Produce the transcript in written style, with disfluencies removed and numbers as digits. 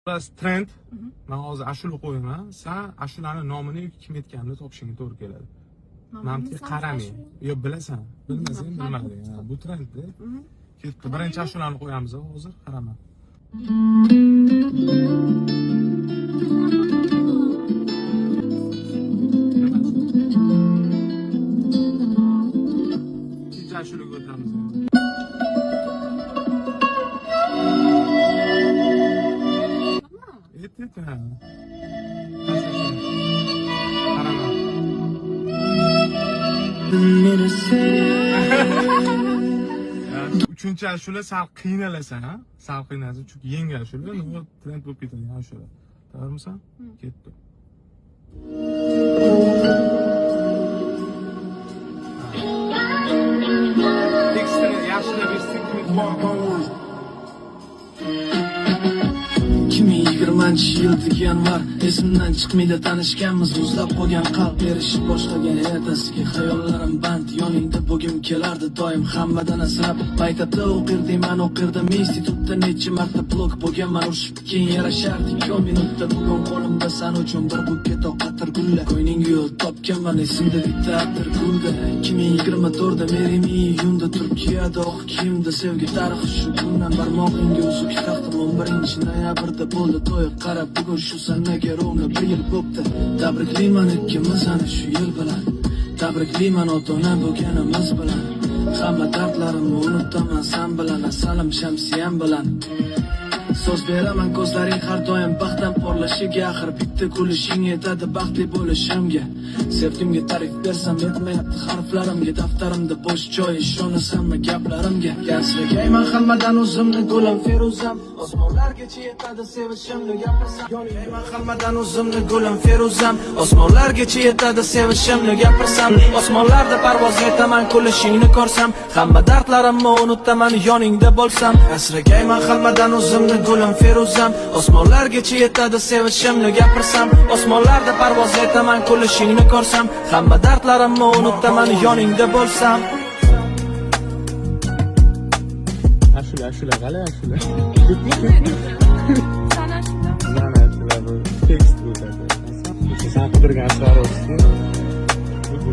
Bas trend. Men hozir ashula qo'yaman. Sen ashulani nomini kim aytganini topishingga to'g'ri keladi. Mantiqqa qaramay. Yo bilasan. Bilmasang bilmading. Bu trendda. Ketdi. Birinchi ashulani qo'yamiz hozir. Qarama. Ikkinchi ashulaga o'tamiz. Uchinchi ashula sal qiynalasan, ha? Sal qiynalasan, chunki yengil ashula, nima trend bo'lib ketadi ashula. To'g'rimisan? Ketdi. Tekstni yaxshilab eshitdik, 2020-yildagi yanvar esimdan chiqmaydi, tanishganmiz, o'zlab qolgan qalb erishib boshlagan ertasiga xayollarim band, yoningda bo'lgim kelardi doim hammadan asrab. Maktabda o'qirdim, men o'qirdim, institutda necha marta blok bo'lganman, urushib keyin yarashardik 10 minutda. Bugun qo'limda san uchun bir buket oqatir gullar, ko'ngling yo'l topganman, esimda bitta atir gulda. 2024da merimi iyunda Turkiyada oq kiyimda sevgi tarixi shu kundan barmog'ingga uzuk taqdim. 11-noyabrda bo'ldi to'y, qarab bugun shu sanaga rovna 1 yil bo'pti. Tabriklayman ikkimiz ana shu yil bilan, tabriklayman ota-ona bo'lganimiz bilan. Hamma dardlarimni unutaman sen bilan, asalim shamsiyam bilan. So'z beraman ko'zlaring har doim baxtdan porlashiga, axir bitta kulishing yetadi baxtli bo'lishimga. Sevgimga ta'rif bersam yetmayapti harflarimga, daftarimda bo'sh joy, ishonasanmi gaplarimga? Yashragayman hammadan o'zimni gulim Feruzam, osmonlargacha yetadi sevishimni gapirsam. Yonayman hammadan o'zimni gulim Feruzam, osmonlargacha yetadi sevishimni gapirsam. Osmonlarda parvoz etaman kulishingni ko'rsam, hamma dardlarimni unutaman yoningda bo'lsam. Yashragayman hammadan o'zimni gulim Feruzam, osmonlargacha yetadi sevishimni gapirsam. Osmonlarda parvoz etaman kulishingni ko'rsam, hamma dardlarimni unutaman yoningda bo'lsam. Ashula qalay ashula. Sana ashula bu tekst bo'ladi. Sen qidirgan asror o'tsin. Bu